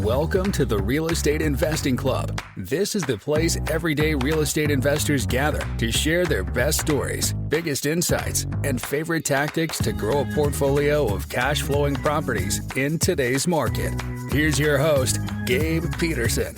Welcome to the Real Estate Investing Club. This is the place everyday real estate investors gather to share their best stories, biggest insights, and favorite tactics to grow a portfolio of cash-flowing properties in today's market. Here's your host, Gabe Peterson.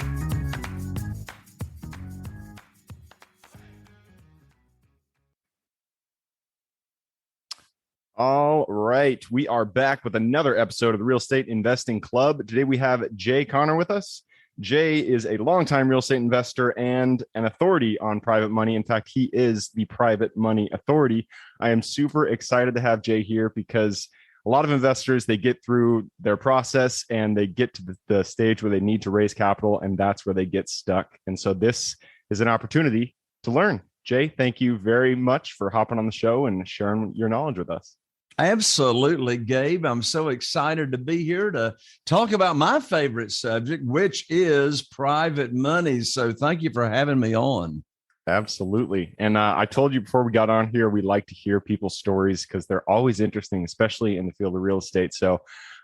All right, we are back with another episode of the Real Estate Investing Club. Today we have Jay Connor with us. Jay is a longtime real estate investor and an authority on private money. In fact, he is the private money authority. I am super excited to have Jay here because a lot of investors, they get through their process and they get to the stage where they need to raise capital, and that's where they get stuck. And so this is an opportunity to learn. Jay, thank you very much for hopping on the show and sharing your knowledge with us. Absolutely, Gabe. I'm so excited to be here to talk about my favorite subject, which is private money. So thank you for having me on. Absolutely. And I told you before we got on here, we like to hear people's stories because they're always interesting, especially in the field of real estate. So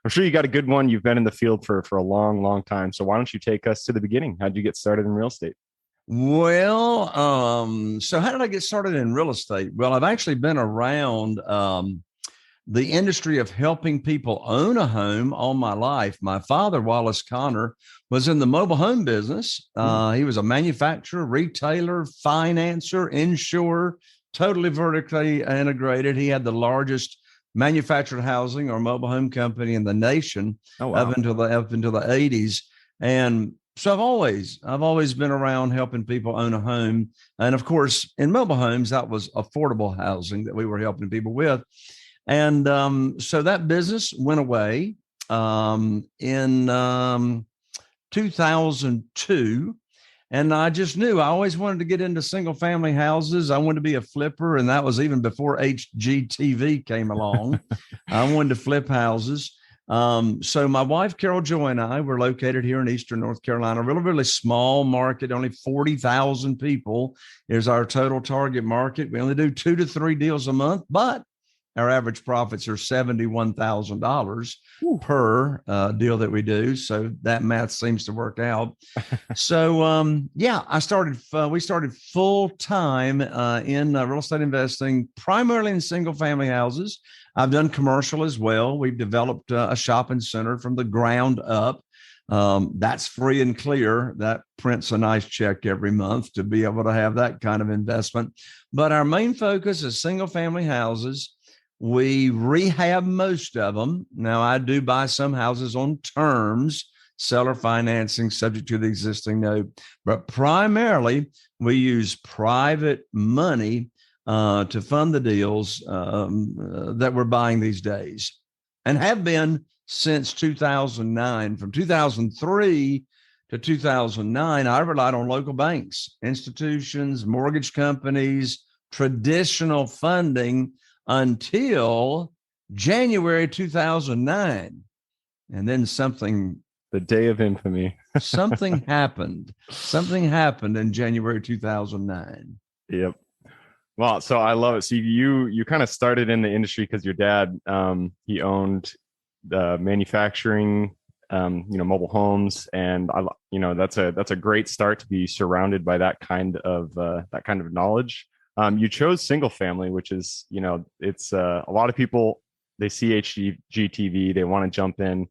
I'm sure you got a good one. You've been in the field for a long, long time. So why don't you take us to the beginning? How'd you get started in real estate? Well, so how did I get started in real estate? Well, I've actually been around the industry of helping people own a home all my life. My father, Wallace Connor, was in the mobile home business. He was a manufacturer, retailer, financer, insurer, totally vertically integrated. He had the largest manufactured housing or mobile home company in the nation up until the 80s. And so I've always been around helping people own a home. And of course, in mobile homes, that was affordable housing that we were helping people with. And so that business went away in 2002. And I just knew I always wanted to get into single family houses. I wanted to be a flipper. And that was even before HGTV came along. I wanted to flip houses. So my wife, Carol Joy, and I were located here in Eastern North Carolina, really, really small market, only 40,000 people is our total target market. We only do 2 to 3 deals a month, but our average profits are $71,000 per deal that we do. So that math seems to work out. So, we started full time in real estate investing, primarily in single family houses. I've done commercial as well. We've developed a shopping center from the ground up. That's free and clear. That prints a nice check every month to be able to have that kind of investment. But our main focus is single family houses. We rehab most of them. Now, I do buy some houses on terms, seller financing subject to the existing note, but primarily we use private money to fund the deals that we're buying these days and have been since 2009. From 2003 to 2009, I relied on local banks, institutions, mortgage companies, traditional funding until January 2009. And then the day of infamy, something happened in January 2009. Yep. Well, so I love it. So you kind of started in the industry because your dad, he owned the manufacturing, mobile homes. And that's a great start to be surrounded by that kind of knowledge. You chose single family, which is, it's a lot of people, they see HGTV, they want to jump in.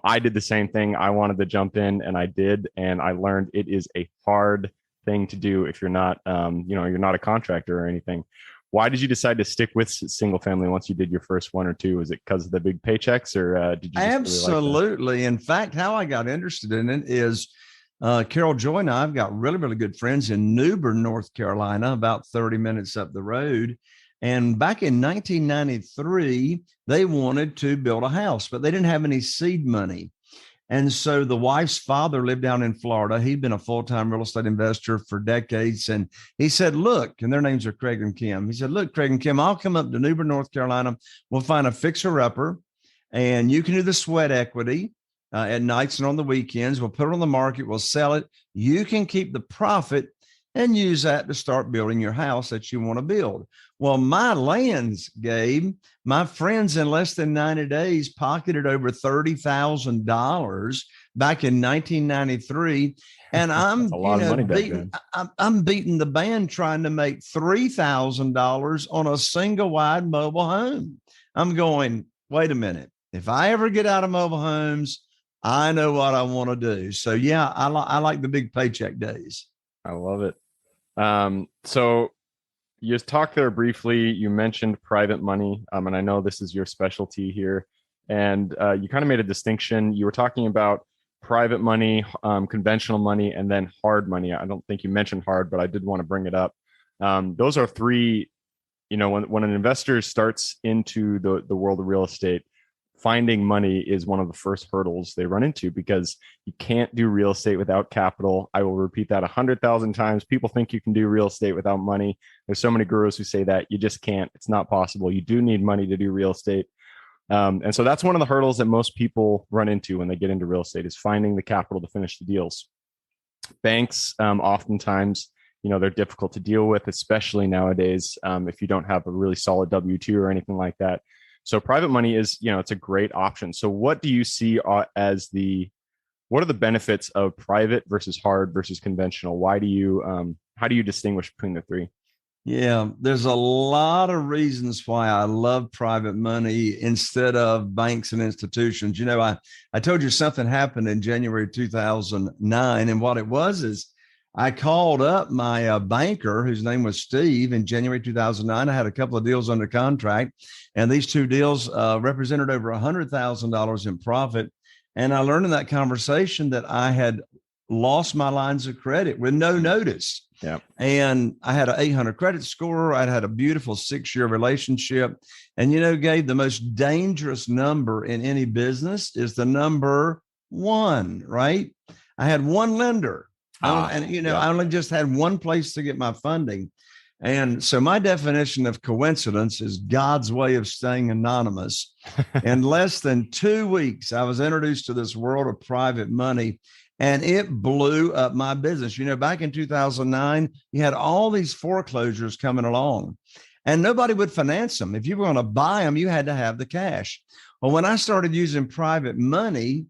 I did the same thing. I wanted to jump in and I did. And I learned it is a hard thing to do if you're not, you're not a contractor or anything. Why did you decide to stick with single family once you did your first 1 or 2? Was it because of the big paychecks or did you? Absolutely. Really in fact, how I got interested in it is Carol Joy and I've got really, really good friends in New Bern, North Carolina, about 30 minutes up the road. And back in 1993, they wanted to build a house, but they didn't have any seed money. And so the wife's father lived down in Florida. He'd been a full-time real estate investor for decades. And he said, look, and their names are Craig and Kim. He said, look, Craig and Kim, I'll come up to New Bern, North Carolina. We'll find a fixer-upper and you can do the sweat equity. At nights and on the weekends. We'll put it on the market. We'll sell it. You can keep the profit and use that to start building your house that you want to build. Well, my lands, Gabe, my friends in less than 90 days pocketed over $30,000 back in 1993. And I'm, That's a lot of money back beating, then. I'm beating the band trying to make $3,000 on a single wide mobile home. I'm going, wait a minute. If I ever get out of mobile homes, I know what I want to do. So yeah, I like the big paycheck days. I love it. So you just talked there briefly. You mentioned private money, and I know this is your specialty here. And you kind of made a distinction. You were talking about private money, conventional money, and then hard money. I don't think you mentioned hard, but I did want to bring it up. Those are three. When an investor starts into the world of real estate, finding money is one of the first hurdles they run into, because you can't do real estate without capital. I will repeat that 100,000 times. People think you can do real estate without money. There's so many gurus who say that. You just can't. It's not possible. You do need money to do real estate. And so that's one of the hurdles that most people run into when they get into real estate, is finding the capital to finish the deals. Banks, oftentimes, they're difficult to deal with, especially nowadays, if you don't have a really solid W-2 or anything like that. So private money is, it's a great option. So what do you see what are the benefits of private versus hard versus conventional? How do you distinguish between the three? Yeah, there's a lot of reasons why I love private money instead of banks and institutions. I told you something happened in January 2009. And what it was is I called up my banker, whose name was Steve, in January 2009. I had a couple of deals under contract, and these two deals represented over $100,000 in profit. And I learned in that conversation that I had lost my lines of credit with no notice. Yeah. And I had an 800 credit score. I'd had a beautiful 6-year relationship. And, Gabe, the most dangerous number in any business is the number 1, right? I had one lender. I only just had one place to get my funding. And so my definition of coincidence is God's way of staying anonymous. In less than 2 weeks, I was introduced to this world of private money, and it blew up my business. Back in 2009, you had all these foreclosures coming along, and nobody would finance them. If you were going to buy them, you had to have the cash. Well, when I started using private money,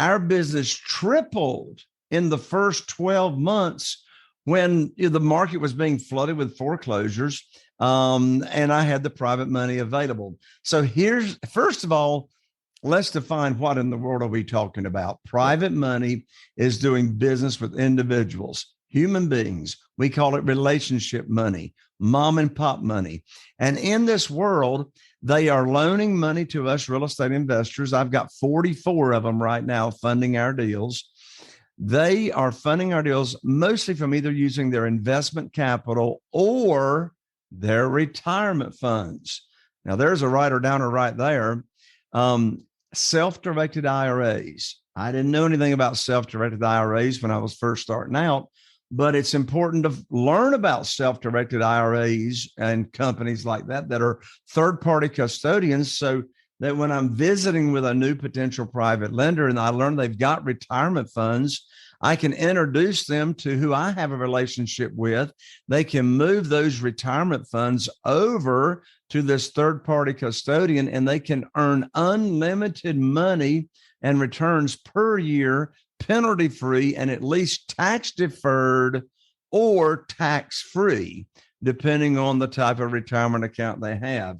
our business tripled in the first 12 months when the market was being flooded with foreclosures, and I had the private money available. So first of all, let's define what in the world are we talking about. Private money is doing business with individuals, human beings. We call it relationship money, mom and pop money. And in this world, they are loaning money to us real estate investors. I've got 44 of them right now funding our deals. They are funding our deals mostly from either using their investment capital or their retirement funds. Now, there's a writer downer right there. Self-directed IRAs. I didn't know anything about self-directed IRAs when I was first starting out, but it's important to learn about self-directed IRAs and companies like that are third-party custodians, so that when I'm visiting with a new potential private lender and I learn they've got retirement funds, I can introduce them to who I have a relationship with. They can move those retirement funds over to this third-party custodian, and they can earn unlimited money and returns per year, penalty-free, and at least tax-deferred or tax-free, depending on the type of retirement account they have.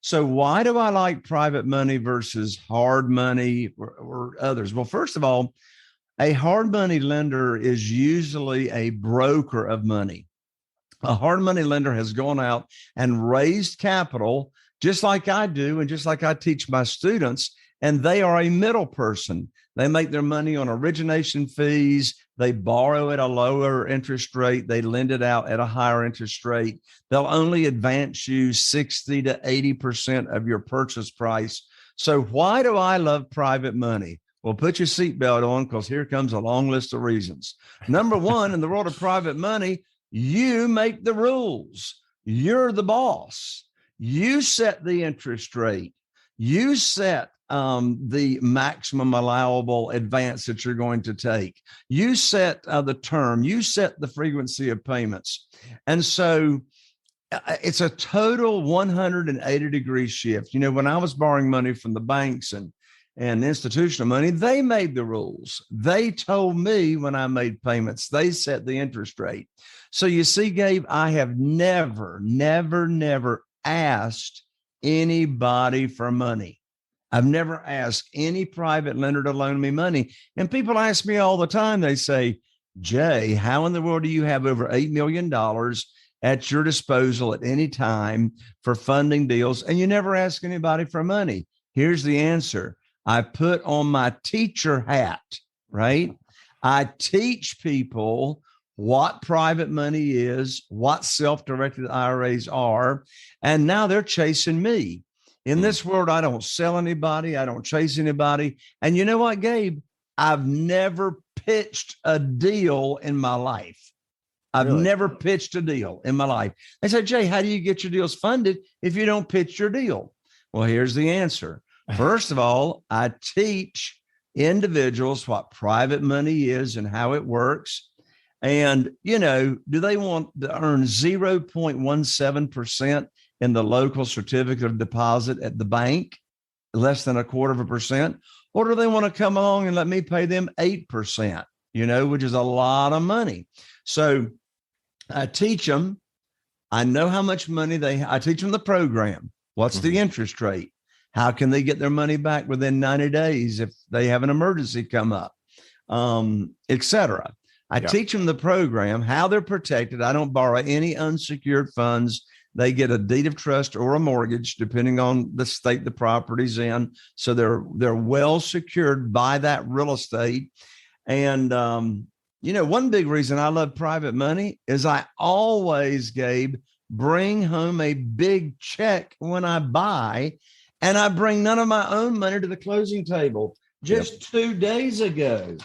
So why do I like private money versus hard money or others? Well, first of all, a hard money lender is usually a broker of money. A hard money lender has gone out and raised capital, just like I do and just like I teach my students, and they are a middle person. They make their money on origination fees. They borrow at a lower interest rate. They lend it out at a higher interest rate. They'll only advance you 60 to 80% of your purchase price. So why do I love private money? Well, put your seatbelt on, because here comes a long list of reasons. Number one, in the world of private money, you make the rules. You're the boss. You set the interest rate. You set the maximum allowable advance that you're going to take. You set the term, you set the frequency of payments. And so it's a total 180-degree shift. When I was borrowing money from the banks and institutional money, they made the rules. They told me when I made payments, they set the interest rate. So you see, Gabe, I have never asked anybody for money. I've never asked any private lender to loan me money. And people ask me all the time, they say, Jay, how in the world do you have over $8 million at your disposal at any time for funding deals? And you never ask anybody for money. Here's the answer. I put on my teacher hat, right? I teach people what private money is, what self-directed IRAs are, and now they're chasing me. In this world, I don't sell anybody. I don't chase anybody. And you know what, Gabe? I've never pitched a deal in my life. I've never pitched a deal in my life. They say, Jay, how do you get your deals funded if you don't pitch your deal? Well, here's the answer. First of all, I teach individuals what private money is and how it works. And, do they want to earn 0.17% in the local certificate of deposit at the bank, less than 0.25%? Or do they want to come along and let me pay them 8%, which is a lot of money? So I teach them. I know how much money I teach them the program. What's the interest rate? How can they get their money back within 90 days if they have an emergency come up, et cetera. I teach them the program, how they're protected. I don't borrow any unsecured funds. They get a deed of trust or a mortgage, depending on the state the property's in. So they're well secured by that real estate. And, one big reason I love private money is I always, Gabe, bring home a big check when I buy, and I bring none of my own money to the closing table. Just 2 days ago,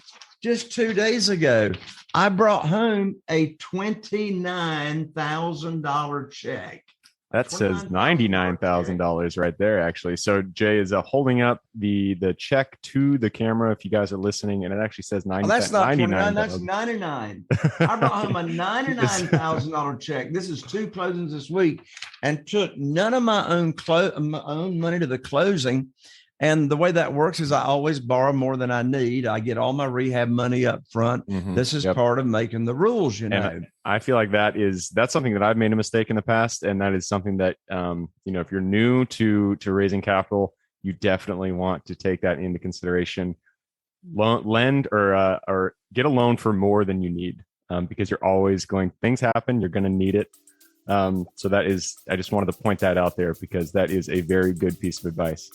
I brought home a $29,000 check. That says $99,000 right there, actually. So Jay is holding up the check to the camera if you guys are listening, and it actually says 99. That's not 29, that's 99. I brought home a $99,000 check. This is 2 closings this week, and took none of my own money to the closing. And the way that works is I always borrow more than I need. I get all my rehab money up front. This is part of making the rules, And I feel like that's something that I've made a mistake in the past. And that is something that, if you're new to raising capital, you definitely want to take that into consideration. Lend or get a loan for more than you need, because you're always things happen. You're going to need it. So I just wanted to point that out there, because that is a very good piece of advice.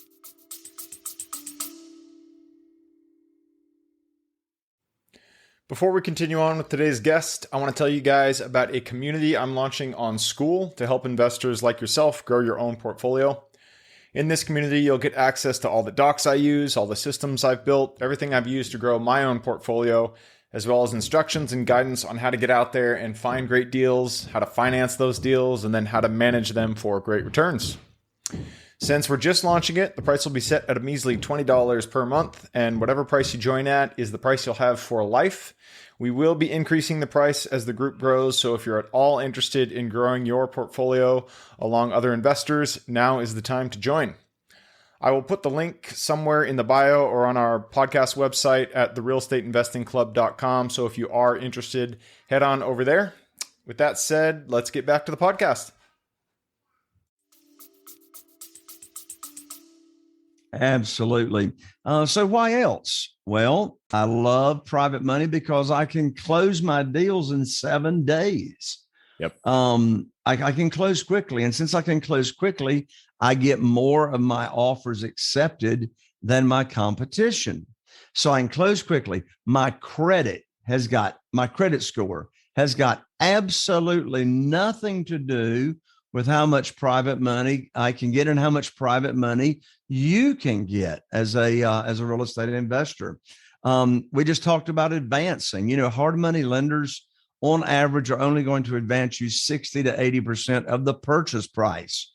Before we continue on with today's guest, I want to tell you guys about a community I'm launching on School to help investors like yourself grow your own portfolio. In this community, you'll get access to all the docs I use, all the systems I've built, everything I've used to grow my own portfolio, as well as instructions and guidance on how to get out there and find great deals, how to finance those deals, and then how to manage them for great returns. Since we're just launching it, the price will be set at a measly $20 per month, and whatever price you join at is the price you'll have for life. We will be increasing the price as the group grows, so if you're at all interested in growing your portfolio along other investors, now is the time to join. I will put the link somewhere in the bio or on our podcast website at therealestateinvestingclub.com, so if you are interested, head on over there. With that said, let's get back to the podcast. Absolutely. So why else? Well, I love private money because I can close my deals in 7 days. Yep. I can close quickly. And since I can close quickly, I get more of my offers accepted than my competition. So I can close quickly. My credit score has got absolutely nothing to do with how much private money I can get and how much private money you can get as a real estate investor. We just talked about advancing. Hard money lenders on average are only going to advance you 60 to 80% of the purchase price.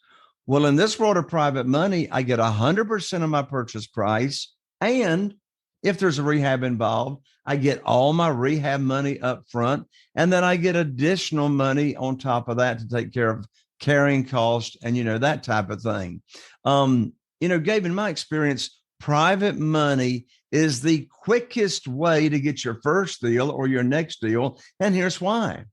Well, in this world of private money, I get 100% of my purchase price. And if there's a rehab involved, I get all my rehab money up front. And then I get additional money on top of that to take care of carrying cost and, that type of thing. Gabe, in my experience, private money is the quickest way to get your first deal or your next deal. And here's why.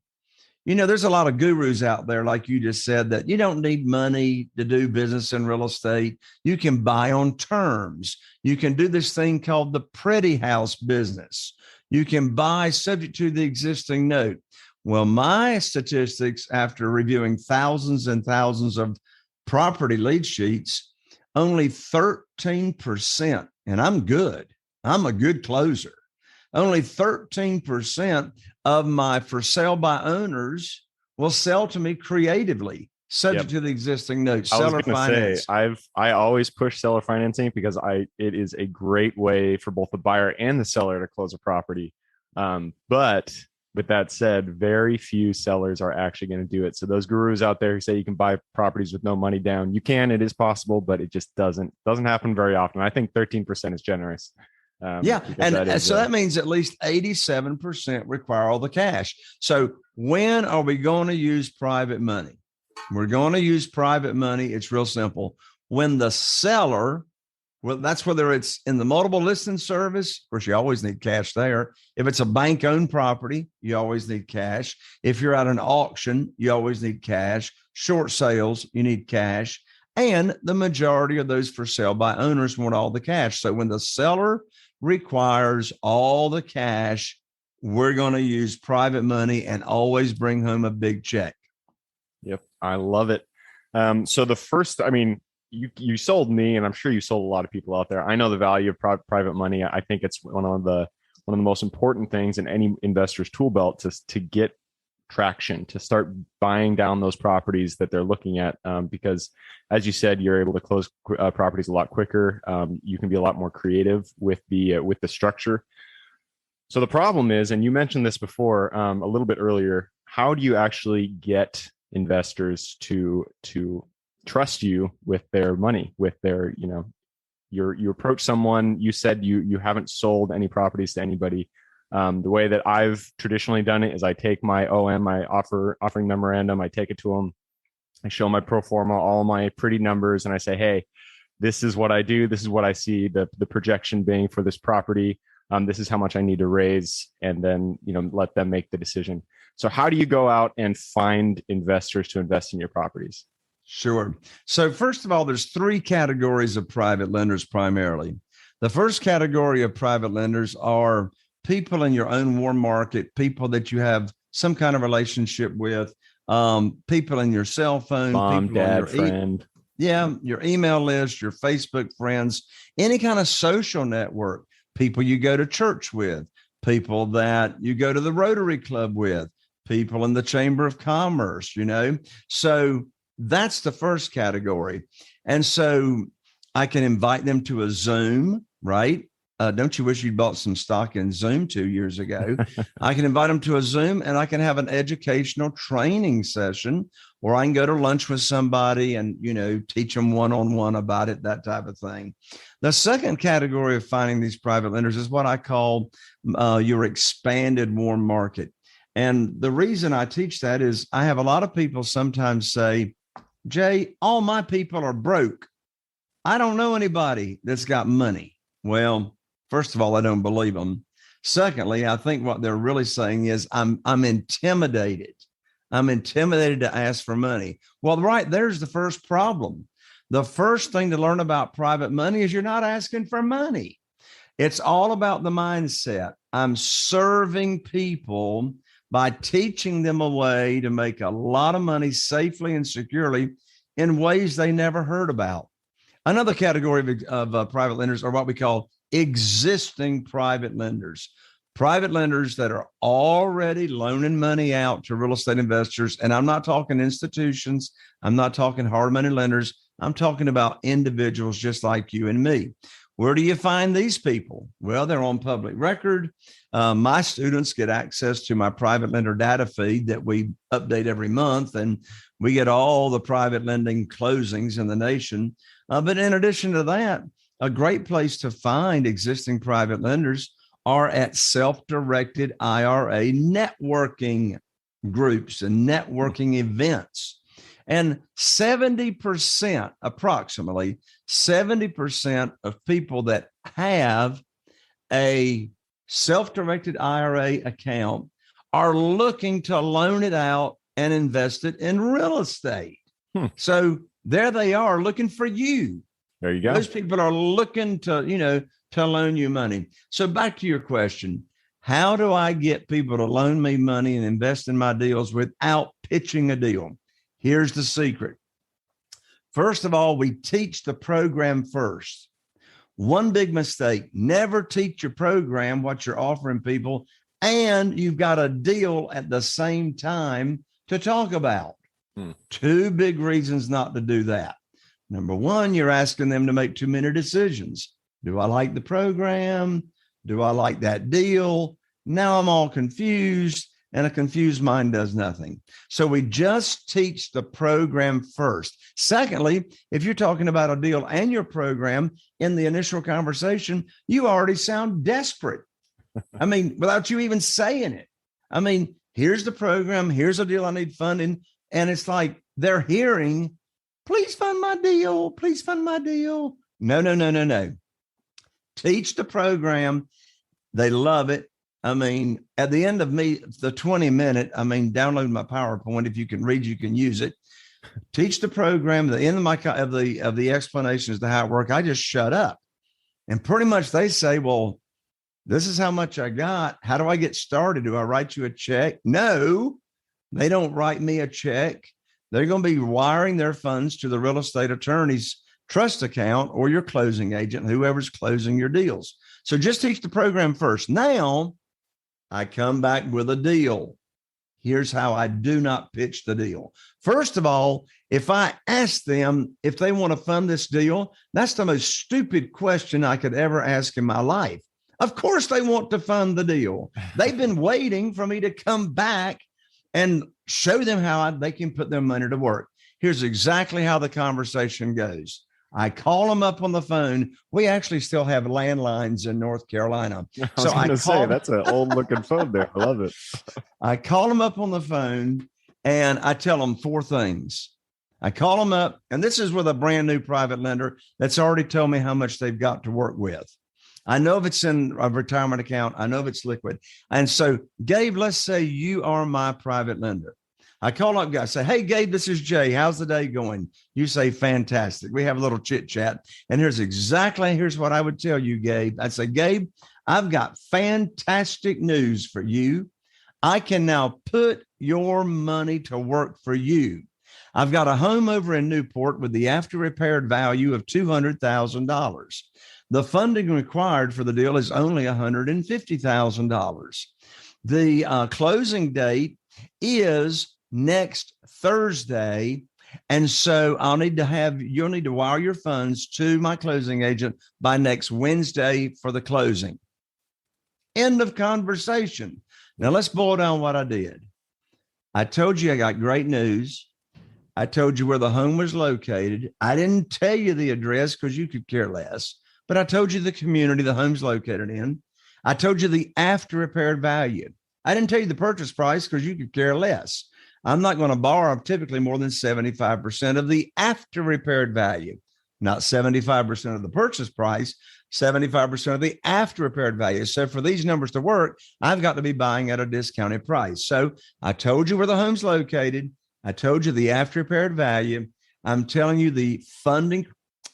There's a lot of gurus out there, like you just said, that you don't need money to do business in real estate. You can buy on terms. You can do this thing called the pretty house business. You can buy subject to the existing note. Well, my statistics, after reviewing thousands and thousands of property lead sheets, only 13%, and I'm good. I'm a good closer. Only 13% of my for sale by owners will sell to me creatively, subject to the existing note. Seller finance. I always push seller financing because it is a great way for both the buyer and the seller to close a property. But with that said, very few sellers are actually going to do it. So those gurus out there who say you can buy properties with no money down, you can. It is possible, but it just doesn't happen very often. I think 13% is generous. That means at least 87% require all the cash. So when are we going to use private money? We're going to use private money. It's real simple. When the seller, well, that's whether it's in the multiple listing service, of course, you always need cash there. If it's a bank-owned property, you always need cash. If you're at an auction, you always need cash. Short sales, you need cash. And the majority of those for sale by owners want all the cash. So when the seller requires all the cash, we're going to use private money and always bring home a big check. Yep. I love it. So the first, you sold me, and I'm sure you sold a lot of people out there. I know the value of private money. I think it's one of the most important things in any investor's tool belt to get traction, to start buying down those properties that they're looking at. Because as you said, you're able to close properties a lot quicker. You can be a lot more creative with the structure. So the problem is, and you mentioned this before a little bit earlier, how do you actually get investors to trust you with their money, with their, you approach someone, you said you haven't sold any properties to anybody. The way that I've traditionally done it is I take my OM, my offering memorandum, I take it to them, I show my pro forma, all my pretty numbers, and I say, hey, this is what I do. This is what I see the projection being for this property. This is how much I need to raise, and then, let them make the decision. So how do you go out and find investors to invest in your properties? Sure. So first of all, there's three categories of private lenders primarily. The first category of private lenders are people in your own warm market, people that you have some kind of relationship with, people in your cell phone, mom, people dad, friend. Your email list, your Facebook friends, any kind of social network, people you go to church with, people that you go to the Rotary Club with, people in the Chamber of Commerce, So that's the first category. And so I can invite them to a Zoom, right? Don't you wish you'd bought some stock in Zoom 2 years ago? I can invite them to a Zoom, and I can have an educational training session, or I can go to lunch with somebody and, teach them one-on-one about it, that type of thing. The second category of finding these private lenders is what I call your expanded warm market. And the reason I teach that is I have a lot of people sometimes say, Jay, all my people are broke. I don't know anybody that's got money. Well, first of all, I don't believe them. Secondly, I think what they're really saying is I'm intimidated. I'm intimidated to ask for money. Well, right there's the first problem. The first thing to learn about private money is you're not asking for money. It's all about the mindset. I'm serving people by teaching them a way to make a lot of money safely and securely in ways they never heard about. Another category of private lenders are what we call existing private lenders that are already loaning money out to real estate investors. And I'm not talking institutions. I'm not talking hard money lenders. I'm talking about individuals just like you and me. Where do you find these people? Well, they're on public record. My students get access to my private lender data feed that we update every month, and we get all the private lending closings in the nation. But in addition to that, a great place to find existing private lenders are at self-directed IRA networking groups and networking events. And 70%, approximately 70% of people that have a self-directed IRA account are looking to loan it out and invest it in real estate. So there they are looking for you. There you go. Those people are looking to loan you money. So back to your question, how do I get people to loan me money and invest in my deals without pitching a deal? Here's the secret. First of all, we teach the program first. One big mistake, never teach your program what you're offering people, and you've got a deal at the same time to talk about. Two big reasons not to do that. Number one, you're asking them to make too many decisions. Do I like the program? Do I like that deal? Now I'm all confused, and a confused mind does nothing. So we just teach the program first. Secondly, if you're talking about a deal and your program in the initial conversation, you already sound desperate. I mean, without you even saying it. I mean, here's the program, here's a deal I need funding. And it's like they're hearing, please fund my deal, please fund my deal. No. Teach the program. They love it. I mean, at the end of the 20-minute, download my PowerPoint. If you can read, you can use it. Teach the program. At the end of the explanation as to how it works, I just shut up. And pretty much they say, well, this is how much I got. How do I get started? Do I write you a check? No, they don't write me a check. They're going to be wiring their funds to the real estate attorney's trust account or your closing agent, whoever's closing your deals. So just teach the program first. Now, I come back with a deal. Here's how I do not pitch the deal. First of all, if I ask them if they want to fund this deal, that's the most stupid question I could ever ask in my life. Of course they want to fund the deal. They've been waiting for me to come back and show them how they can put their money to work. Here's exactly how the conversation goes. I call them up on the phone. We actually still have landlines in North Carolina. I was going to say, that's an old looking phone there. I love it. I call them up on the phone and I tell them four things. I call them up, and this is with a brand new private lender that's already told me how much they've got to work with. I know if it's in a retirement account. I know if it's liquid. And so, Gabe, let's say you are my private lender. I call up guys, say, hey, Gabe, this is Jay. How's the day going? You say, fantastic. We have a little chit chat. And here's what I would tell you, Gabe. I'd say, Gabe, I've got fantastic news for you. I can now put your money to work for you. I've got a home over in Newport with the after repaired value of $200,000. The funding required for the deal is only $150,000. The closing date is next Thursday. And so you'll need to wire your funds to my closing agent by next Wednesday for the closing. End of conversation. Now let's boil down what I did. I told you I got great news. I told you where the home was located. I didn't tell you the address because you could care less, but I told you the community the home's located in. I told you the after repaired value. I didn't tell you the purchase price because you could care less. I'm not going to borrow typically more than 75% of the after repaired value, not 75% of the purchase price, 75% of the after repaired value. So for these numbers to work, I've got to be buying at a discounted price. So I told you where the home's located. I told you the after repaired value. I'm telling you the funding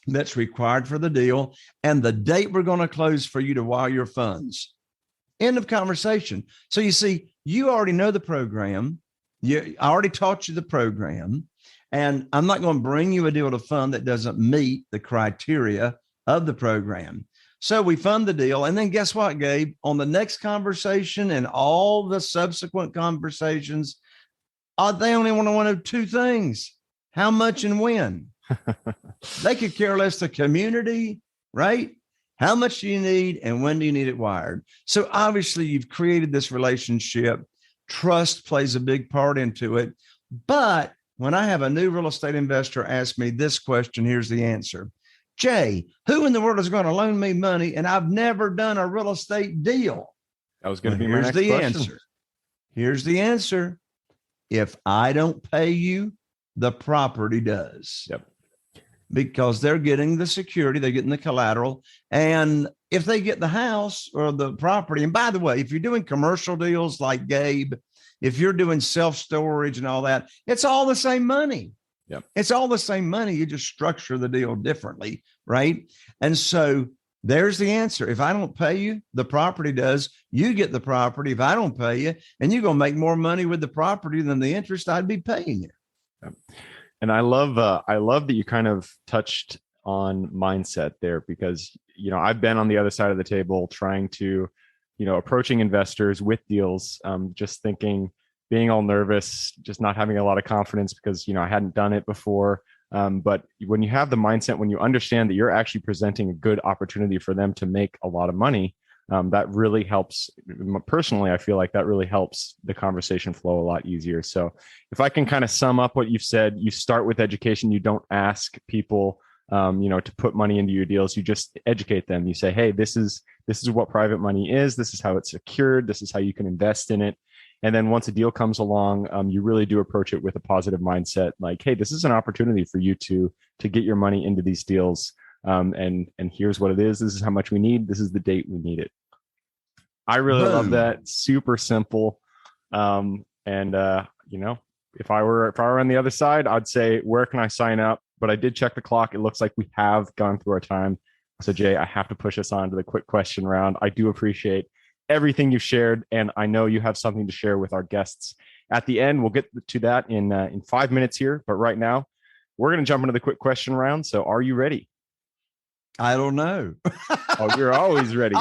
that's required for the deal and the date we're going to close for you to wire your funds. End of conversation. So you see, you already know the program. I already taught you the program, and I'm not going to bring you a deal to fund that doesn't meet the criteria of the program. So we fund the deal. And then guess what, Gabe? On the next conversation and all the subsequent conversations, they only want to know two things: how much and when. They could care less the community, right? How much do you need and when do you need it wired? So obviously you've created this relationship. Trust plays a big part into it. But when I have a new real estate investor ask me this question, here's the answer. Jay, who in the world is going to loan me money and I've never done a real estate deal? That was going to be my next Here's the question. answer. Here's the answer. If I don't pay you, the property does. Yep. Because they're getting the security, they're getting the collateral. And if they get the house or the property, and by the way, if you're doing commercial deals like Gabe, if you're doing self-storage and all that, it's all the same money. Yep. It's all the same money. You just structure the deal differently, right? And so there's the answer. If I don't pay you, the property does. You get the property. If I don't pay you, and you're going to make more money with the property than the interest I'd be paying you. Yep. And I love that you kind of touched on mindset there, because, I've been on the other side of the table trying to, approaching investors with deals, just thinking, being all nervous, just not having a lot of confidence because, I hadn't done it before. But when you have the mindset, when you understand that you're actually presenting a good opportunity for them to make a lot of money, that really helps. Personally, I feel like that really helps the conversation flow a lot easier. So if I can kind of sum up what you've said, you start with education. You don't ask people, to put money into your deals. You just educate them. You say, hey, this is what private money is. This is how it's secured. This is how you can invest in it. And then once a deal comes along, you really do approach it with a positive mindset. Like, hey, this is an opportunity for you to get your money into these deals. And here's what it is. This is how much we need. This is the date we need it. I really love that. Super simple. If I were on the other side, I'd say, where can I sign up? But I did check the clock. It looks like we have gone through our time. So Jay, I have to push us on to the quick question round. I do appreciate everything you've shared, and I know you have something to share with our guests at the end. We'll get to that in 5 minutes here. But right now, we're going to jump into the quick question round. So are you ready? I don't know. Oh, you're always ready.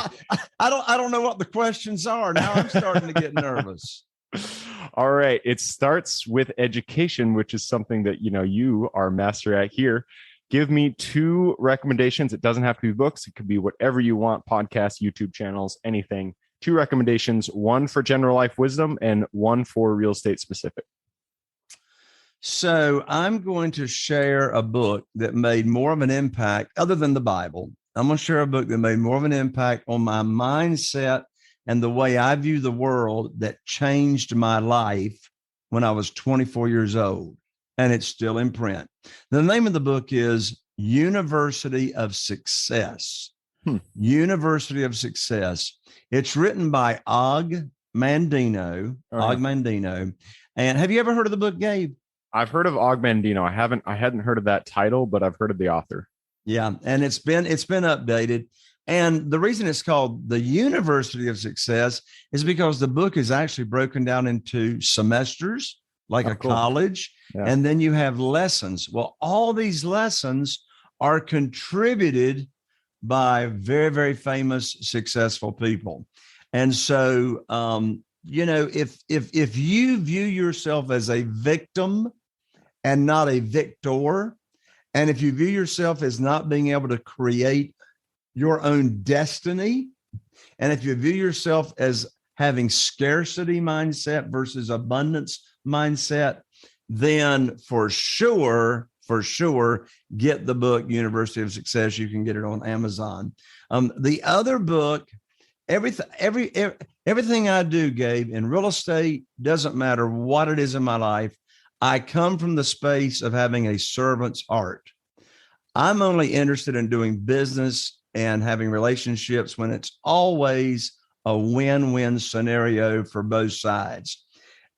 I don't know what the questions are. Now I'm starting to get nervous. All right. It starts with education, which is something that, you are master at here. Give me 2 recommendations. It doesn't have to be books. It could be whatever you want, podcasts, YouTube channels, anything. 2 recommendations, one for general life wisdom and one for real estate specific. So I'm going to share a book that made more of an impact other than the Bible. I'm going to share a book that made more of an impact on my mindset and the way I view the world, that changed my life when I was 24 years old. And it's still in print. The name of the book is University of Success. University of Success. It's written by Og Mandino. Og Mandino. And have you ever heard of the book, Gabe? I've heard of Og Mandino. I hadn't heard of that title, but I've heard of the author. Yeah, and it's been updated. And the reason it's called the University of Success is because the book is actually broken down into semesters, like a college, and then you have lessons. Well, all these lessons are contributed by very, very famous, successful people. And so, if you view yourself as a victim and not a victor, and if you view yourself as not being able to create your own destiny, and if you view yourself as having scarcity mindset versus abundance mindset, then for sure, get the book University of Success. You can get it on Amazon. The other book, everything I do, Gabe, in real estate, doesn't matter what it is in my life, I come from the space of having a servant's heart. I'm only interested in doing business and having relationships when it's always a win-win scenario for both sides.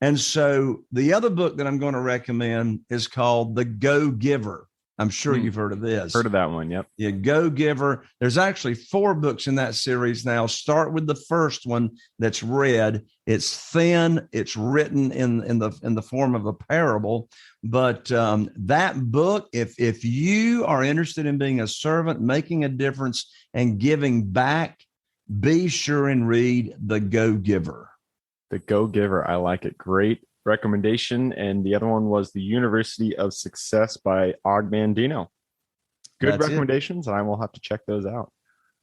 And so the other book that I'm going to recommend is called The Go-Giver. I'm sure you've heard of this. Heard of that one. Yep. Yeah, Go-Giver. There's actually 4 books in that series now. Start with the first one that's red. It's thin. It's written in the form of a parable. But that book, if you are interested in being a servant, making a difference, and giving back, be sure and read The Go-Giver. The Go-Giver. I like it. Great recommendation. And the other one was The University of Success by Og Mandino. Good recommendations. And I will have to check those out.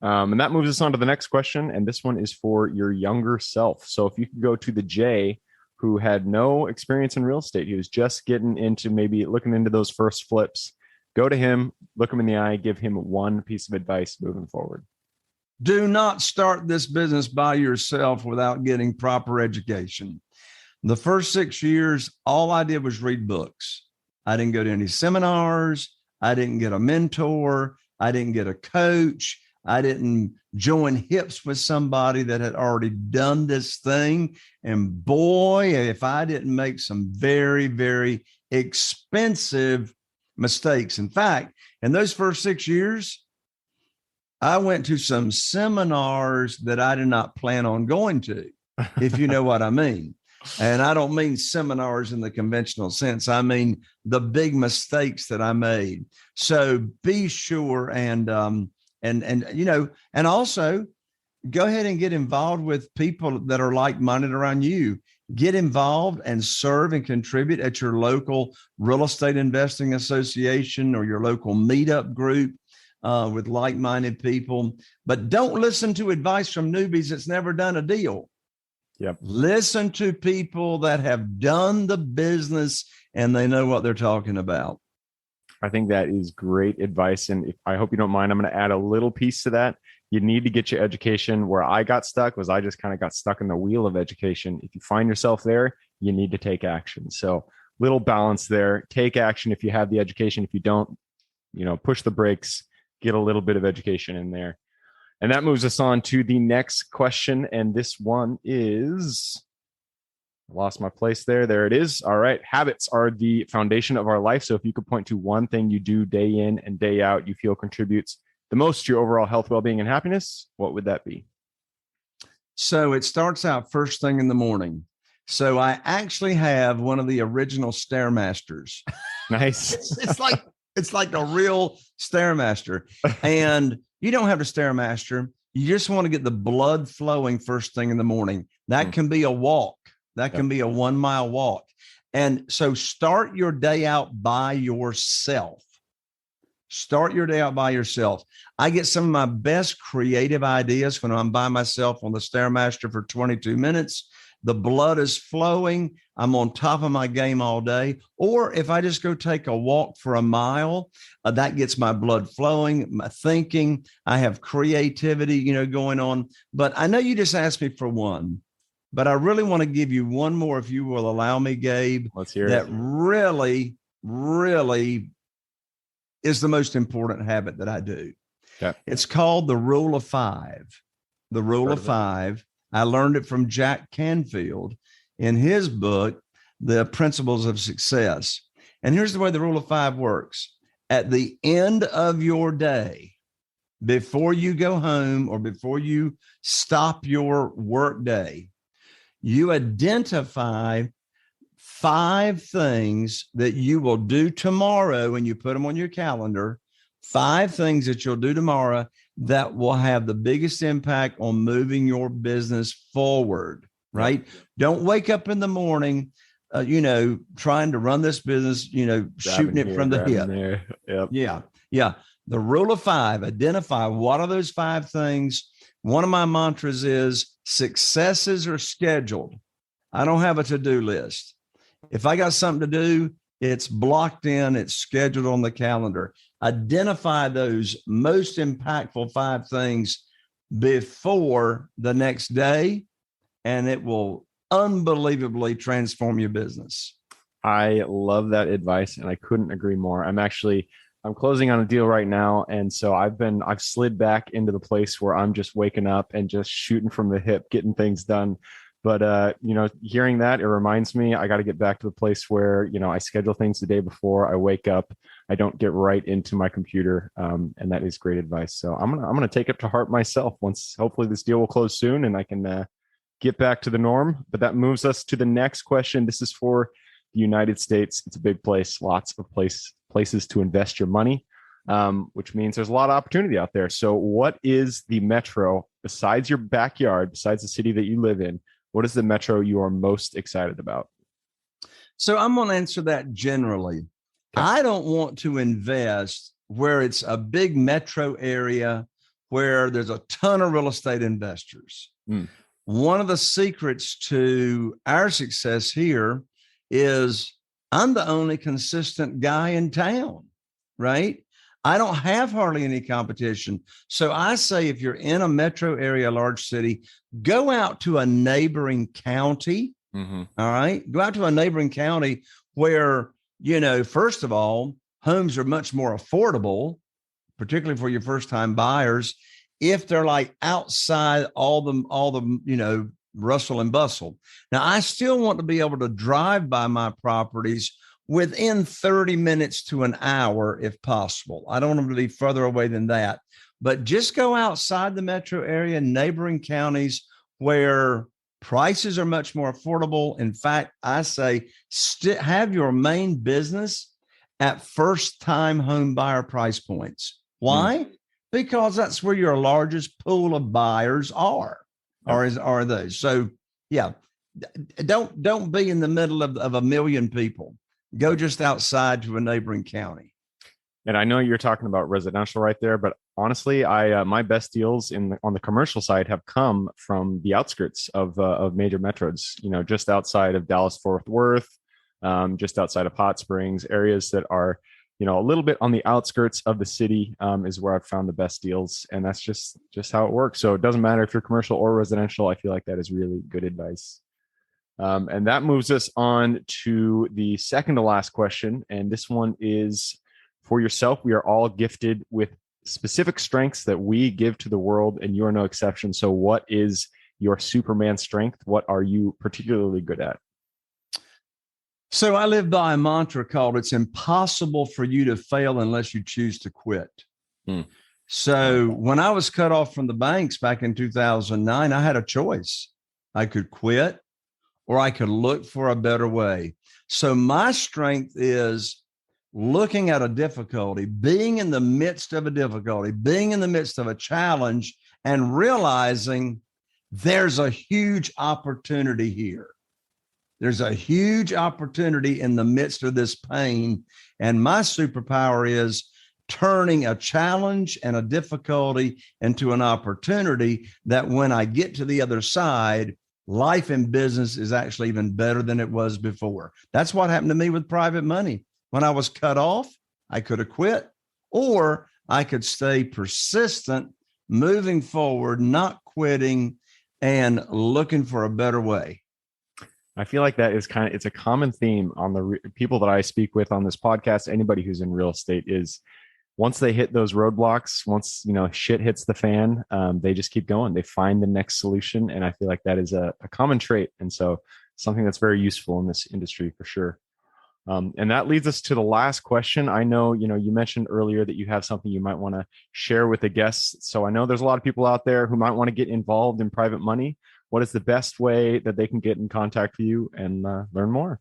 And that moves us on to the next question. And this one is for your younger self. So if you could go to the Jay who had no experience in real estate, he was just getting into maybe looking into those first flips, go to him, look him in the eye, give him one piece of advice moving forward. Do not start this business by yourself without getting proper education. The first 6 years, all I did was read books. I didn't go to any seminars. I didn't get a mentor. I didn't get a coach. I didn't join hips with somebody that had already done this thing. And boy, if I didn't make some very, very expensive mistakes. In fact, in those first 6 years, I went to some seminars that I did not plan on going to, if you know what I mean. And I don't mean seminars in the conventional sense. I mean the big mistakes that I made. So be sure and also go ahead and get involved with people that are like-minded around you. Get involved and serve and contribute at your local real estate investing association or your local meetup group with like-minded people. But don't listen to advice from newbies that's never done a deal. Yep. Listen to people that have done the business and they know what they're talking about. I think that is great advice. And I hope you don't mind, I'm going to add a little piece to that. You need to get your education. Where I got stuck was I just kind of got stuck in the wheel of education. If you find yourself there, you need to take action. So little balance there. Take action if you have the education. If you don't, push the brakes, get a little bit of education in there. And that moves us on to the next question. And this one is, I lost my place there. There it is. All right. Habits are the foundation of our life. So if you could point to one thing you do day in and day out, you feel contributes the most to your overall health, well-being, and happiness, what would that be? So it starts out first thing in the morning. So I actually have one of the original Stairmasters. Nice. It's like a real Stairmaster. And you don't have a Stairmaster. You just want to get the blood flowing first thing in the morning. That can be a walk. That can be a 1 mile walk. And so start your day out by yourself. Start your day out by yourself. I get some of my best creative ideas when I'm by myself on the Stairmaster for 22 minutes. The blood is flowing. I'm on top of my game all day. Or if I just go take a walk for a mile, that gets my blood flowing, my thinking. I have creativity, going on. But I know you just asked me for one, but I really want to give you one more, if you will allow me, Gabe. Let's hear that it. Really, really is the most important habit that I do. Okay. It's called the Rule of Five. The Rule of Five. I learned it from Jack Canfield in his book, The Principles of Success. And here's the way the Rule of Five works. At the end of your day, before you go home or before you stop your work day, you identify 5 things that you will do tomorrow, and you put them on your calendar. 5 things that you'll do tomorrow that will have the biggest impact on moving your business forward, right? Yep. Don't wake up in the morning, trying to run this business, shooting it from the hip. Yep. Yeah. The Rule of Five, identify what are those 5 things. One of my mantras is successes are scheduled. I don't have a to-do list. If I got something to do, it's blocked in, it's scheduled on the calendar. Identify those most impactful 5 things before the next day, and it will unbelievably transform your business. I love that advice, and I couldn't agree more. I'm closing on a deal right now. And so I've slid back into the place where I'm just waking up and just shooting from the hip, getting things done. But, hearing that, it reminds me, I got to get back to the place where, I schedule things the day before I wake up. I don't get right into my computer. And that is great advice. So I'm going to take it to heart myself once, hopefully this deal will close soon and I can get back to the norm. But that moves us to the next question. This is for the United States. It's a big place, lots of places to invest your money, which means there's a lot of opportunity out there. So what is the metro besides your backyard, besides the city that you live in? What is the metro you are most excited about? So I'm going to answer that generally. Okay. I don't want to invest where it's a big metro area where there's a ton of real estate investors. One of the secrets to our success here is I'm the only consistent guy in town, right? I don't have hardly any competition. So I say, if you're in a metro area, large city, go out to a neighboring county. All right. Go out to a neighboring county where, first of all, homes are much more affordable, particularly for your first time buyers, if they're like outside all the rustle and bustle. Now, I still want to be able to drive by my properties within 30 minutes to an hour, if possible. I don't want them to be further away than that, but just go outside the metro area, neighboring counties where prices are much more affordable. In fact, I say have your main business at first-time home buyer price points. Why? Because that's where your largest pool of buyers are those. So yeah, don't be in the middle of a million people. Go just outside to a neighboring county. And I know you're talking about residential right there, but honestly, my best deals on the commercial side have come from the outskirts of major metros. Just outside of Dallas-Fort Worth, just outside of Hot Springs, areas that are a little bit on the outskirts of the city is where I've found the best deals. And that's just how it works. So it doesn't matter if you're commercial or residential. I feel like that is really good advice. And that moves us on to the second to last question. And this one is for yourself. We are all gifted with specific strengths that we give to the world, and you are no exception. So what is your Superman strength? What are you particularly good at? So I live by a mantra called "It's impossible for you to fail unless you choose to quit." So when I was cut off from the banks back in 2009, I had a choice. I could quit or I could look for a better way. So my strength is looking at a difficulty, being in the midst of a difficulty, being in the midst of a challenge, and realizing there's a huge opportunity here. There's a huge opportunity in the midst of this pain. And my superpower is turning a challenge and a difficulty into an opportunity that when I get to the other side, life and business is actually even better than it was before. That's what happened to me with private money. When I was cut off, I could have quit, or I could stay persistent, moving forward, not quitting, and looking for a better way. I feel like that is it's a common theme on the people that I speak with on this podcast. Anybody who's in real estate is once they hit those roadblocks, once, shit hits the fan, they just keep going. They find the next solution. And I feel like that is a common trait. And so something that's very useful in this industry for sure. And that leads us to the last question. I know, you mentioned earlier that you have something you might want to share with the guests. So I know there's a lot of people out there who might want to get involved in private money. What is the best way that they can get in contact with you and learn more?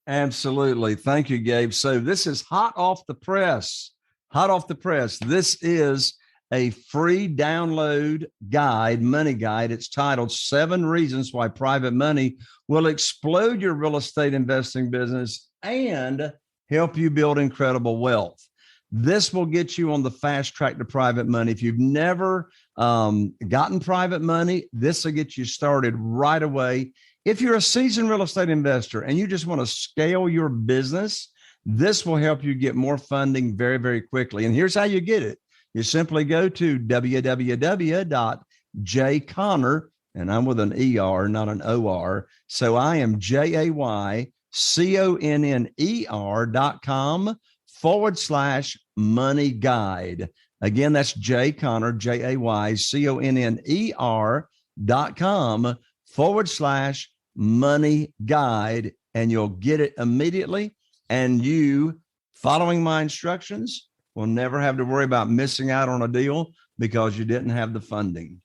Absolutely. Thank you, Gabe. So this is hot off the press. Hot off the press. This is a free download guide, money guide. It's titled 7 Reasons Why Private Money Will Explode Your Real Estate Investing Business and Help You Build Incredible Wealth. This will get you on the fast track to private money. If you've never gotten private money, this will get you started right away. If you're a seasoned real estate investor and you just want to scale your business, this will help you get more funding very, very quickly. And here's how you get it. You simply go to www.jayconner, and I'm with an ER, not an OR. So I am JayConner.com/money guide. Again, that's Jayconner, JayConner.com/money guide, and you'll get it immediately. And you, following my instructions, will never have to worry about missing out on a deal because you didn't have the funding.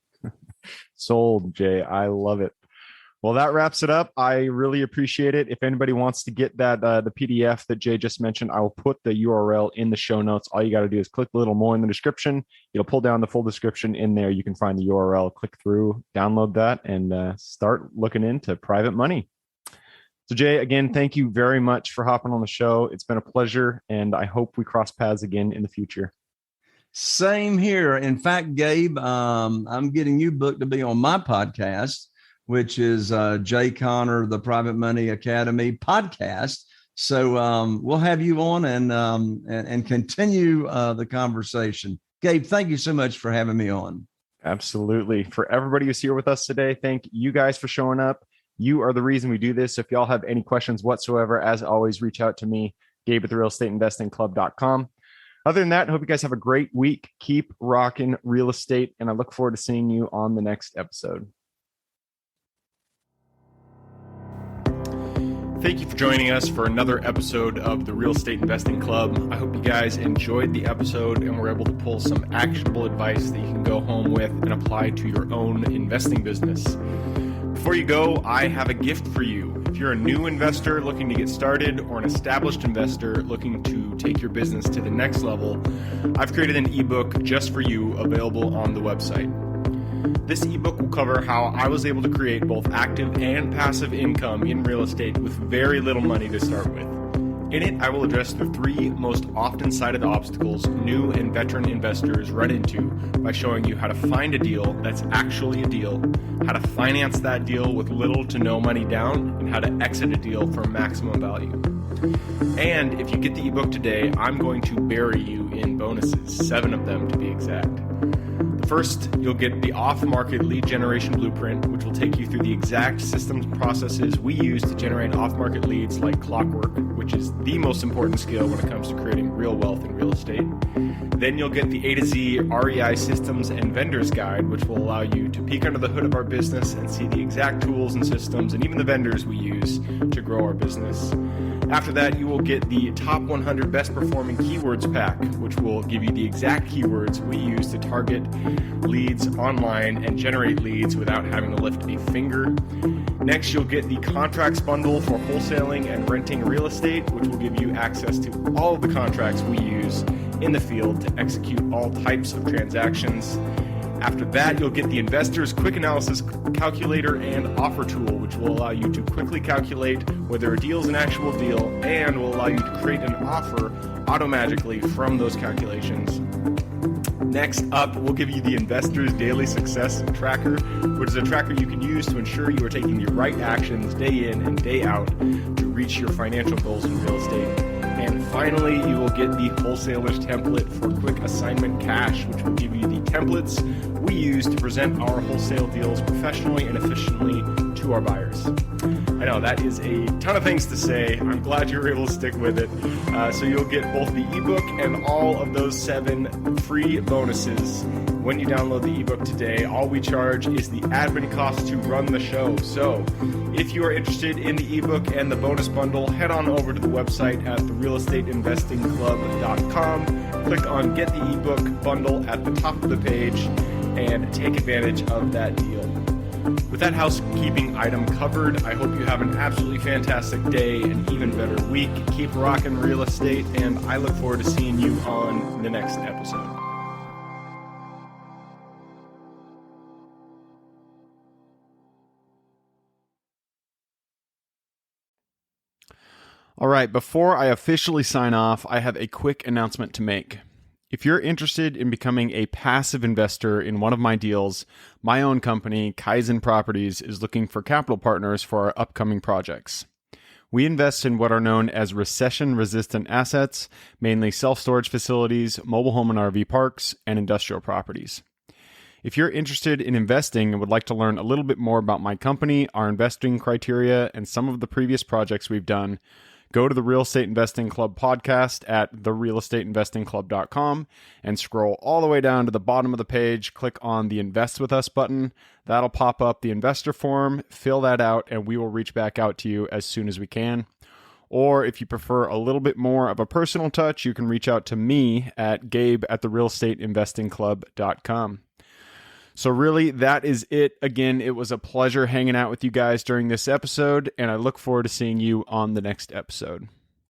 Sold, Jay. I love it. Well, that wraps it up. I really appreciate it. If anybody wants to get that, the PDF that Jay just mentioned, I will put the URL in the show notes. All you got to do is click a little more in the description. It'll pull down the full description in there. You can find the URL, click through, download that, and start looking into private money. So Jay, again, thank you very much for hopping on the show. It's been a pleasure, and I hope we cross paths again in the future. Same here. In fact, Gabe, I'm getting you booked to be on my podcast, which is Jay Connor, the Private Money Academy podcast. So we'll have you on and continue the conversation. Gabe, thank you so much for having me on. Absolutely. For everybody who's here with us today, thank you guys for showing up. You are the reason we do this. If y'all have any questions whatsoever, as always, reach out to me, Gabe at therealestateinvestingclub.com. Other than that, I hope you guys have a great week. Keep rocking real estate, and I look forward to seeing you on the next episode. Thank you for joining us for another episode of the Real Estate Investing Club. I hope you guys enjoyed the episode and were able to pull some actionable advice that you can go home with and apply to your own investing business. Before you go, I have a gift for you. If you're a new investor looking to get started or an established investor looking to take your business to the next level, I've created an ebook just for you available on the website. This ebook will cover how I was able to create both active and passive income in real estate with very little money to start with. In it, I will address the 3 most often cited obstacles new and veteran investors run into by showing you how to find a deal that's actually a deal, how to finance that deal with little to no money down, and how to exit a deal for maximum value. And if you get the ebook today, I'm going to bury you in bonuses, 7 of them to be exact. First, you'll get the off-market lead generation blueprint, which will take you through the exact systems and processes we use to generate off-market leads like clockwork, which is the most important skill when it comes to creating real wealth in real estate. Then you'll get the A to Z REI systems and vendors guide, which will allow you to peek under the hood of our business and see the exact tools and systems and even the vendors we use to grow our business. After that, you will get the top 100 best performing keywords pack, which will give you the exact keywords we use to target leads online and generate leads without having to lift a finger. Next, you'll get the contracts bundle for wholesaling and renting real estate, which will give you access to all of the contracts we use in the field to execute all types of transactions. After that, you'll get the Investor's Quick Analysis Calculator and Offer Tool, which will allow you to quickly calculate whether a deal is an actual deal and will allow you to create an offer automagically from those calculations. Next up, we'll give you the Investor's Daily Success Tracker, which is a tracker you can use to ensure you are taking the right actions day in and day out to reach your financial goals in real estate. And finally, you will get the Wholesaler's Template for Quick Assignment Cash, which will give you the templates we use to present our wholesale deals professionally and efficiently to our buyers. I know that is a ton of things to say. I'm glad you were able to stick with it. So you'll get both the ebook and all of those 7 free bonuses when you download the ebook today. All we charge is the admin cost to run the show. So if you are interested in the ebook and the bonus bundle, head on over to the website at therealestateinvestingclub.com. Click on Get the Ebook Bundle at the top of the page and take advantage of that deal. With that housekeeping item covered, I hope you have an absolutely fantastic day and even better week. Keep rocking real estate, and I look forward to seeing you on the next episode. All right, before I officially sign off, I have a quick announcement to make. If you're interested in becoming a passive investor in one of my deals, my own company, Kaizen Properties, is looking for capital partners for our upcoming projects. We invest in what are known as recession-resistant assets, mainly self-storage facilities, mobile home and RV parks, and industrial properties. If you're interested in investing and would like to learn a little bit more about my company, our investing criteria, and some of the previous projects we've done, go to the Real Estate Investing Club podcast at therealestateinvestingclub.com and scroll all the way down to the bottom of the page. Click on the Invest With Us button. That'll pop up the investor form. Fill that out, and we will reach back out to you as soon as we can. Or if you prefer a little bit more of a personal touch, you can reach out to me at Gabe at therealestateinvestingclub.com. So really, that is it. Again, it was a pleasure hanging out with you guys during this episode, and I look forward to seeing you on the next episode.